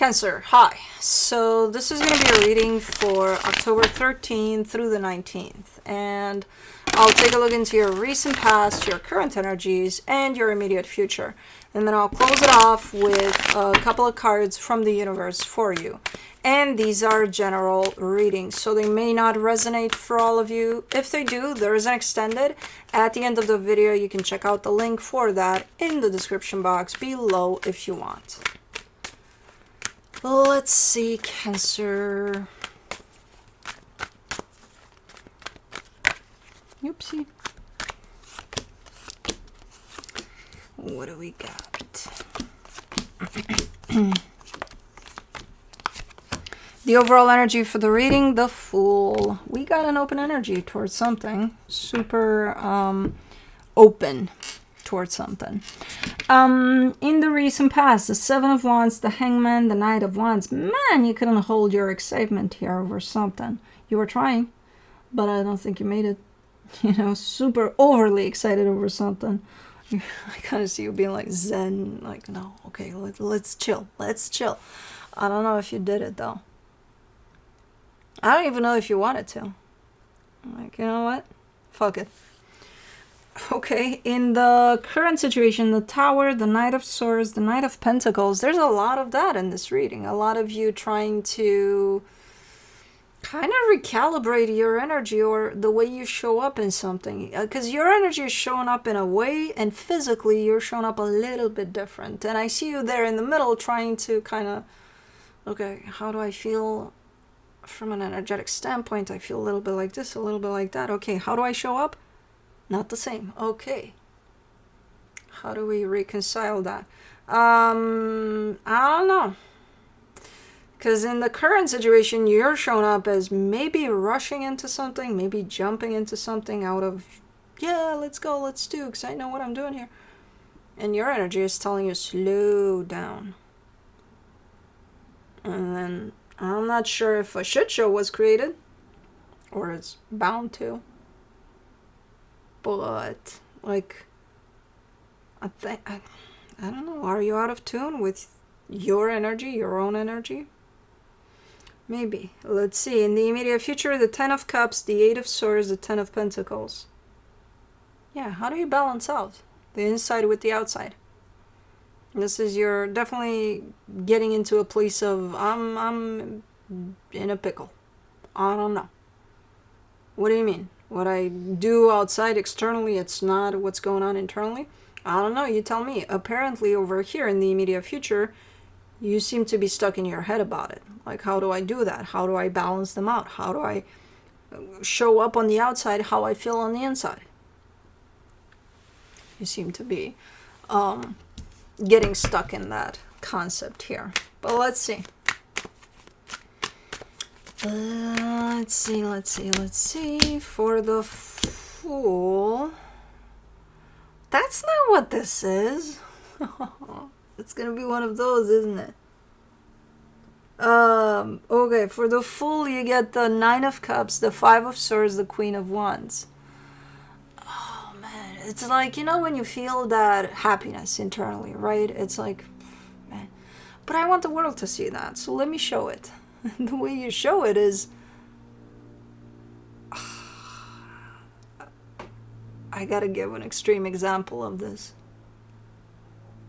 Cancer, hi. So this is going to be a reading for October 13th through the 19th. And I'll take a look into your recent past, your current energies, and your immediate future. And then I'll close it off with a couple of cards from the universe for you. And these are general readings, so they may not resonate for all of you. If they do, there is an extended. At the end of the video, you can check out the link for that in the description box below if you want. Let's see, Cancer. Oopsie. What do we got? The overall energy for the reading, the Fool. We got an open energy towards something. Super open towards something. In the recent past, the Seven of Wands, the Hangman, the Knight of Wands. Man, you couldn't hold your excitement here over something. You were trying, but I don't think you made it. You know, super overly excited over something. I kind of see you being like zen, like, no, okay, let's chill. Let's chill. I don't know if you did it, though. I don't even know if you wanted to. Like, you know what? Fuck it. Okay, in the current situation, the Tower, the Knight of Swords, the Knight of Pentacles, there's a lot of that in this reading. A lot of you trying to kind of recalibrate your energy or the way you show up in something. Because your energy is showing up in a way, and physically you're showing up a little bit different. And I see you there in the middle trying to kind of, okay, how do I feel from an energetic standpoint? I feel a little bit like this, a little bit like that. Okay, how do I show up? Not the same. Okay. How do we reconcile that? I don't know. Because in the current situation, you're showing up as maybe rushing into something, maybe jumping into something out of, yeah, let's go, let's do, because I know what I'm doing here. And your energy is telling you, slow down. And then, I'm not sure if a shit show was created, or it's bound to. But, like, I don't know, are you out of tune with your energy, your own energy? Maybe. Let's see, in the immediate future, the Ten of Cups, the Eight of Swords, the Ten of Pentacles. Yeah, how do you balance out the inside with the outside? This is, you're definitely getting into a place of, I'm in a pickle. I don't know. What do you mean? What I do outside externally, it's not what's going on internally? I don't know, you tell me. Apparently over here in the immediate future, you seem to be stuck in your head about it. Like, how do I do that? How do I balance them out? How do I show up on the outside how I feel on the inside? You seem to be getting stuck in that concept here. But let's see. Let's see. For the Fool. That's not what this is. It's gonna be one of those, isn't it? Okay, for the Fool, you get the Nine of Cups, the Five of Swords, the Queen of Wands. Oh, man. It's like, you know when you feel that happiness internally, right? It's like, man. But I want the world to see that, so let me show it. The way you show it is, I gotta give an extreme example of this.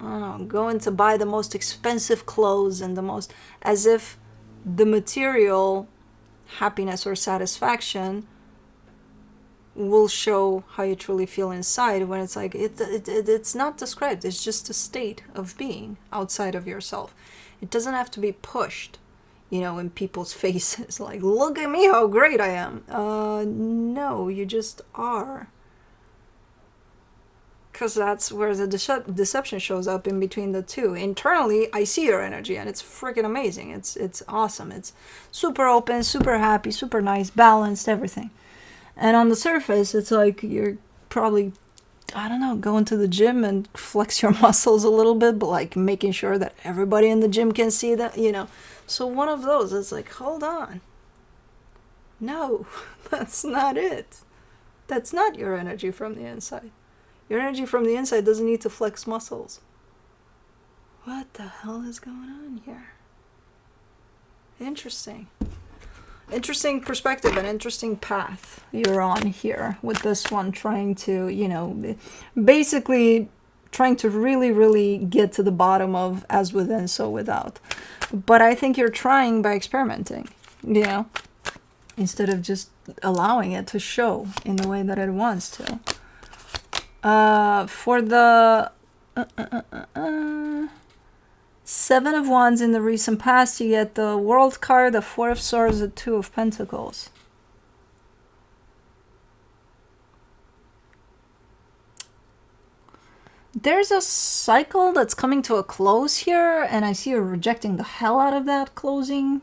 I don't know, going to buy the most expensive clothes and the most, as if the material happiness or satisfaction will show how you truly feel inside, when it's like, it's not described, it's just a state of being outside of yourself. It doesn't have to be pushed, you know, in people's faces, like, look at me, how great I am. No, you just are. Because that's where the deception shows up in between the two. Internally, I see your energy, and it's freaking amazing. It's awesome. It's super open, super happy, super nice, balanced, everything. And on the surface, it's like you're probably, I don't know, going to the gym and flex your muscles a little bit, but like making sure that everybody in the gym can see that, you know. So one of those is like, hold on. No, that's not it. That's not your energy from the inside. Your energy from the inside doesn't need to flex muscles. What the hell is going on here? Interesting. Interesting perspective and interesting path you're on here with this one, trying to, you know, basically trying to really, really get to the bottom of as within, so without. But I think you're trying by experimenting, you know, instead of just allowing it to show in the way that it wants to. For the Seven of Wands in the recent past, you get the World card, the Four of Swords, the Two of Pentacles. There's a cycle that's coming to a close here, and I see you're rejecting the hell out of that closing.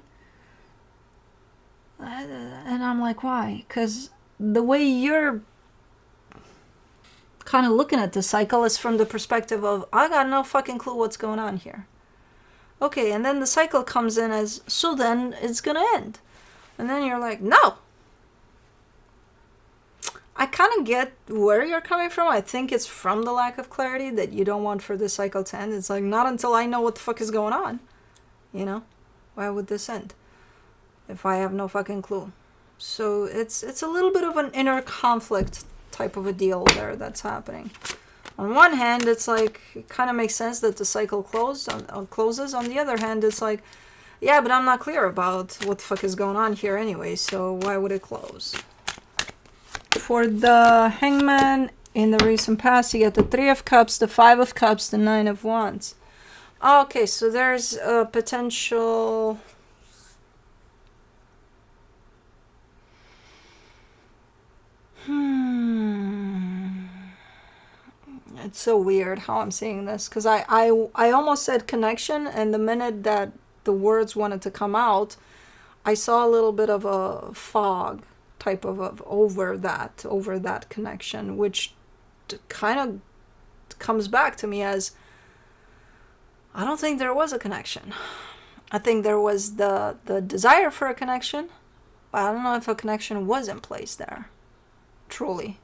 And I'm like, why? Because the way you're kind of looking at the cycle is from the perspective of, I got no fucking clue what's going on here. Okay, and then the cycle comes in as, so then it's gonna end. And then you're like, no. I kind of get where you're coming from. I think it's from the lack of clarity that you don't want for this cycle to end. It's like, not until I know what the fuck is going on. You know? Why would this end? If I have no fucking clue. So it's a little bit of an inner conflict type of a deal there that's happening. On one hand, it's like, it kind of makes sense that the cycle closes. On the other hand, it's like, yeah, but I'm not clear about what the fuck is going on here anyway, so why would it close? For the Hangman in the recent past, you get the Three of Cups, the Five of Cups, the Nine of Wands. Okay, so there's a potential... It's so weird how I'm seeing this, because I almost said connection, and the minute that the words wanted to come out, I saw a little bit of a fog type of over that connection, which kind of comes back to me as, I don't think there was a connection. I think there was the desire for a connection, but I don't know if a connection was in place there, truly,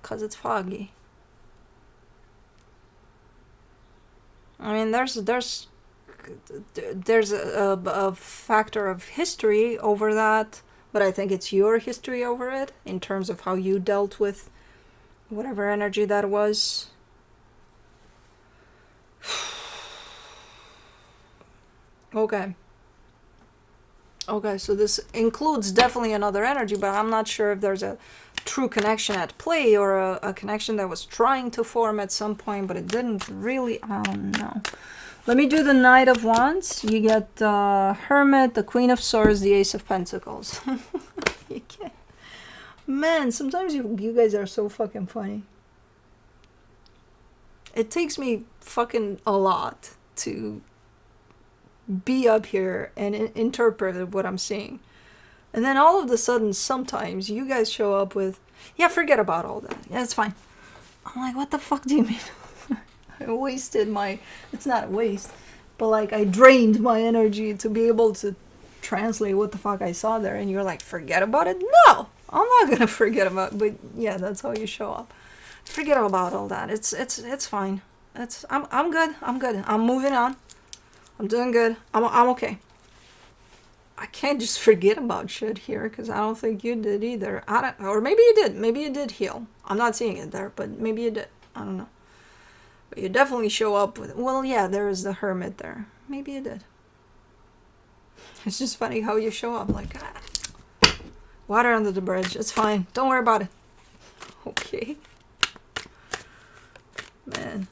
because it's foggy. I mean, there's a factor of history over that, but I think it's your history over it in terms of how you dealt with whatever energy that was. Okay, so this includes definitely another energy, but I'm not sure if there's a true connection at play or a connection that was trying to form at some point, but it didn't really. I don't know. Let me do the Knight of Wands. You get the Hermit, the Queen of Swords, the Ace of Pentacles. You can't. Man, sometimes you guys are so fucking funny. It takes me fucking a lot to be up here and interpret what I'm seeing. And then all of a sudden, sometimes you guys show up with, yeah, forget about all that. Yeah, it's fine. I'm like, what the fuck do you mean? I wasted my, it's not a waste, but like I drained my energy to be able to translate what the fuck I saw there. And you're like, forget about it? No, I'm not going to forget about it. But yeah, that's how you show up. Forget about all that. It's fine. I'm good. I'm moving on. I'm doing good. I'm okay. I can't just forget about shit here, because I don't think you did either. Or maybe you did. Maybe you did heal. I'm not seeing it there, but maybe you did. I don't know. But you definitely show up with, well, yeah, there is the Hermit there. Maybe you did. It's just funny how you show up like, water under the bridge. It's fine. Don't worry about it. Okay. Man.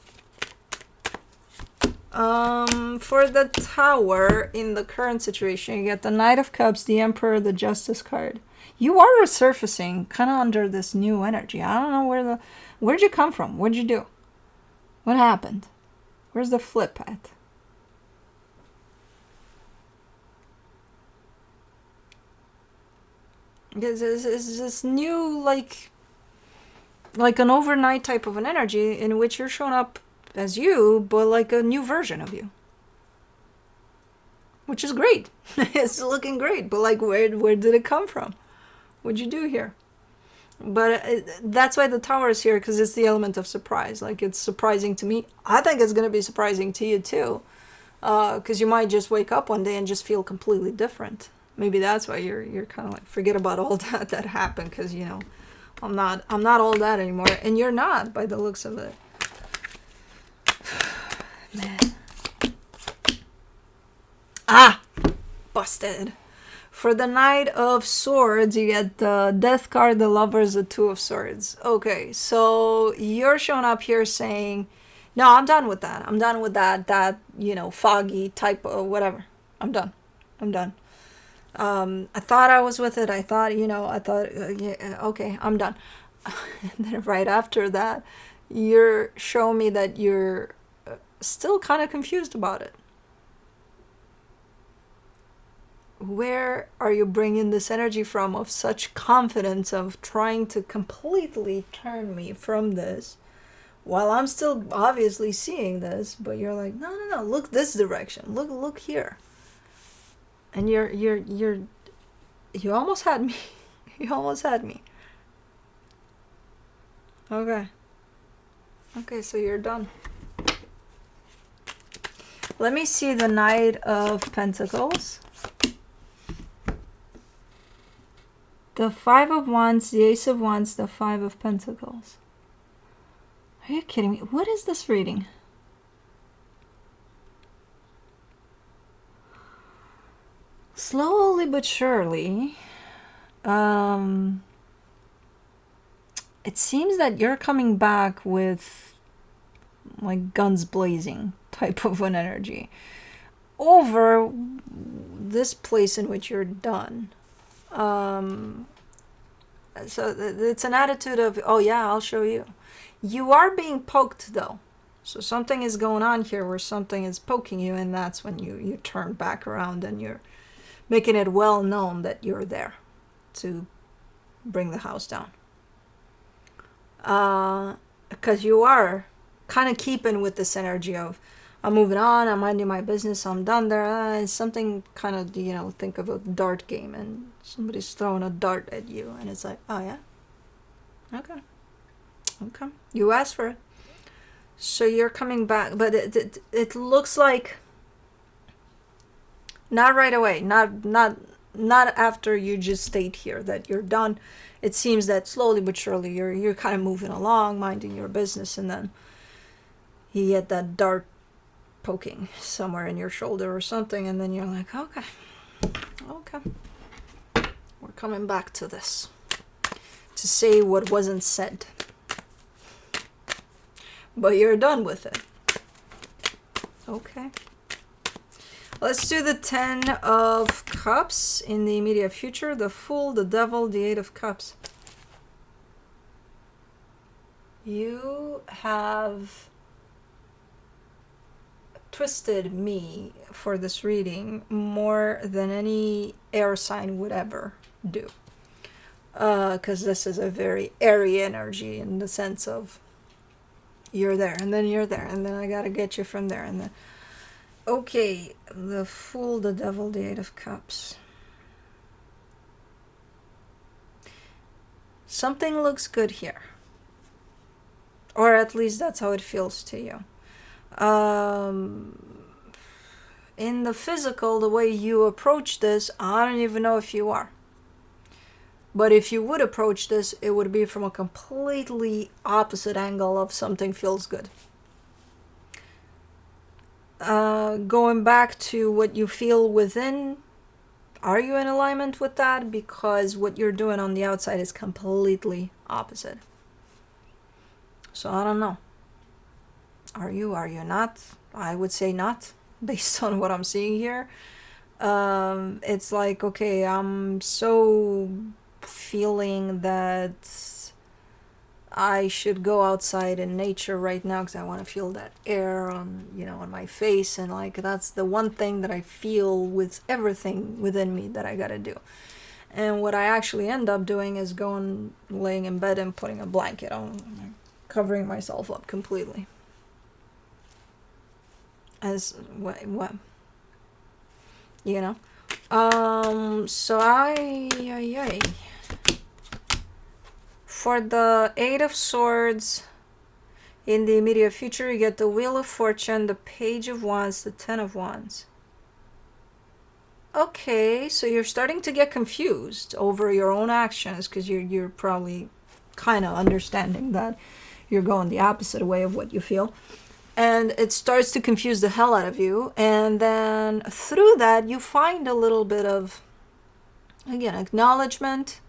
For the Tower, in the current situation, you get the Knight of Cups, the Emperor, the Justice card. You are resurfacing kind of under this new energy. I don't know where'd you come from? What'd you do? What happened? Where's the flip at? Is this new, like an overnight type of an energy in which you're showing up as you, but like a new version of you, which is great. It's looking great, but like where did it come from? What'd you do here? But that's why the Tower is here, because it's the element of surprise. Like, it's surprising to me. I think it's going to be surprising to you too, Because you might just wake up one day and just feel completely different. Maybe that's why you're kind of like, forget about all that happened, because you know, I'm not all that anymore, and you're not, by the looks of it. Man. Ah, busted. For the Knight of Swords, you get the Death card, the Lovers, the Two of Swords. Okay, so you're showing up here saying, no, I'm done with that. I'm done with that, you know, foggy type of whatever. I'm done. I'm done. I thought I was with it. I thought, yeah, okay, I'm done. And then right after that, you're showing me that you're still kind of confused about it. Where are you bringing this energy from of such confidence of trying to completely turn me from this while I'm still obviously seeing this, but you're like, no, look this direction, look here. And you almost had me. You almost had me. Okay, so you're done. Let me see the Knight of Pentacles, the Five of Wands, the Ace of Wands, the Five of Pentacles. Are you kidding me? What is this reading? Slowly but surely, it seems that you're coming back with like guns blazing type of an energy over this place in which you're done. So it's an attitude of, oh yeah, I'll show you. You are being poked though. So something is going on here where something is poking you, and that's when you turn back around and you're making it well known that you're there to bring the house down. Because you are kind of keeping with this energy of, I'm moving on, I'm minding my business, I'm done there. It's something kind of, think of a dart game and somebody's throwing a dart at you and it's like, oh yeah? Okay. You asked for it. So you're coming back, but it looks like not right away, not after you just stayed here that you're done. It seems that slowly but surely you're kind of moving along, minding your business, and then you get that dart poking somewhere in your shoulder or something, and then you're like, okay, we're coming back to this to say what wasn't said, but you're done with it. Okay, let's do the 10 of Cups in the immediate future, the Fool, the Devil, the 8 of Cups. You have twisted me for this reading more than any air sign would ever do, because this is a very airy energy in the sense of you're there and then you're there and then I gotta get you from there and then. Okay, the Fool, the Devil, the 8 of Cups. Something looks good here, or at least that's how it feels to you. In the physical, the way you approach this, I don't even know if you are. But if you would approach this, it would be from a completely opposite angle of something feels good. Going back to what you feel within, are you in alignment with that? Because what you're doing on the outside is completely opposite. So I don't know. Are you not? I would say not, based on what I'm seeing here. It's like, okay, I'm so feeling that I should go outside in nature right now because I want to feel that air on my face, and like that's the one thing that I feel with everything within me that I gotta do. And what I actually end up doing is laying in bed and putting a blanket on, covering myself up completely. As what so for the 8 of Swords, In the immediate future, you get the Wheel of Fortune, the Page of Wands, the Ten of Wands. Okay, so you're starting to get confused over your own actions because you're probably kind of understanding that you're going the opposite way of what you feel. And it starts to confuse the hell out of you. And then through that, you find a little bit of, again, acknowledgement.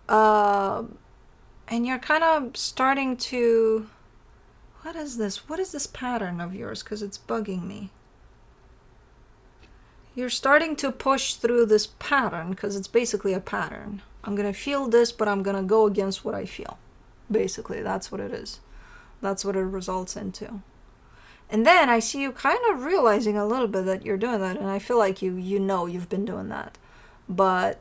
And you're kind of starting to... What is this? What is this pattern of yours? Because it's bugging me. You're starting to push through this pattern because it's basically a pattern. I'm going to feel this, but I'm going to go against what I feel. Basically, that's what it is. That's what it results into. And then I see you kind of realizing a little bit that you're doing that. And I feel like you know you've been doing that. But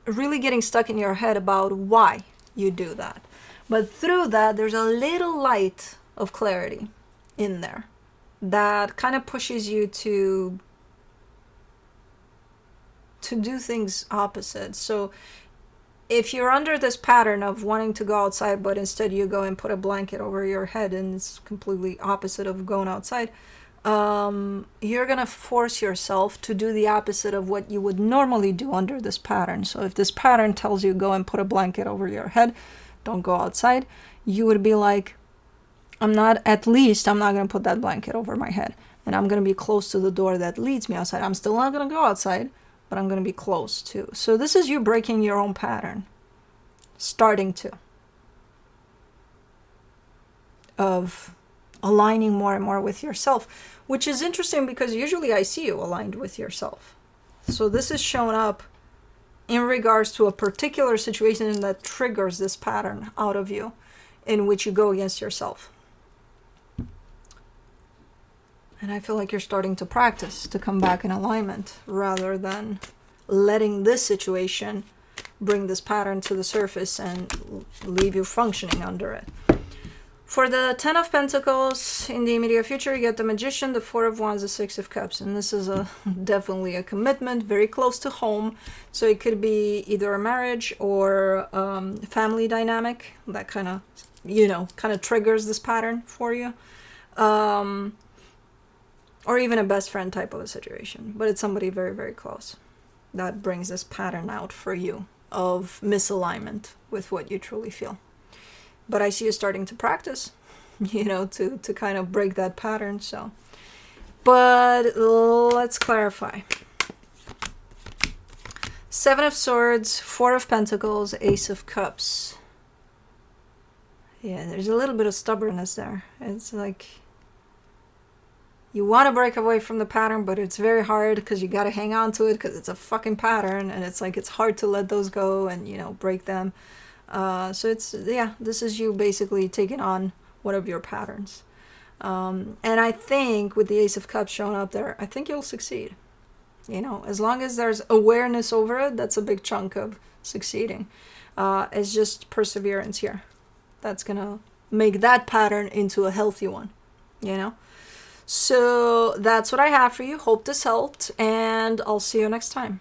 really getting stuck in your head about why you do that. But through that, there's a little light of clarity in there that kind of pushes you to do things opposite. So if you're under this pattern of wanting to go outside, but instead you go and put a blanket over your head and it's completely opposite of going outside, you're going to force yourself to do the opposite of what you would normally do under this pattern. So if this pattern tells you go and put a blanket over your head, don't go outside, you would be like, I'm not going to put that blanket over my head. And I'm going to be close to the door that leads me outside. I'm still not going to go outside, but I'm going to be close too. So this is you breaking your own pattern. Starting to. Of aligning more and more with yourself. Which is interesting because usually I see you aligned with yourself. So this is showing up in regards to a particular situation that triggers this pattern out of you, in which you go against yourself. And I feel like you're starting to practice to come back in alignment rather than letting this situation bring this pattern to the surface and leave you functioning under it. For the Ten of Pentacles, in the immediate future, you get the Magician, the Four of Wands, the Six of Cups. And this is definitely a commitment, very close to home. So it could be either a marriage or family dynamic that kind of triggers this pattern for you. Or even a best friend type of a situation. But it's somebody very, very close that brings this pattern out for you of misalignment with what you truly feel. But I see you starting to practice, to kind of break that pattern. So, but let's clarify. Seven of Swords, Four of Pentacles, Ace of Cups. Yeah, there's a little bit of stubbornness there. It's like you want to break away from the pattern, but it's very hard because you got to hang on to it because it's a fucking pattern. And it's like it's hard to let those go and, break them. So this is you basically taking on one of your patterns. And I think with the Ace of Cups showing up there, I think you'll succeed. As long as there's awareness over it, that's a big chunk of succeeding. It's just perseverance here. That's going to make that pattern into a healthy one, So that's what I have for you. Hope this helped, and I'll see you next time.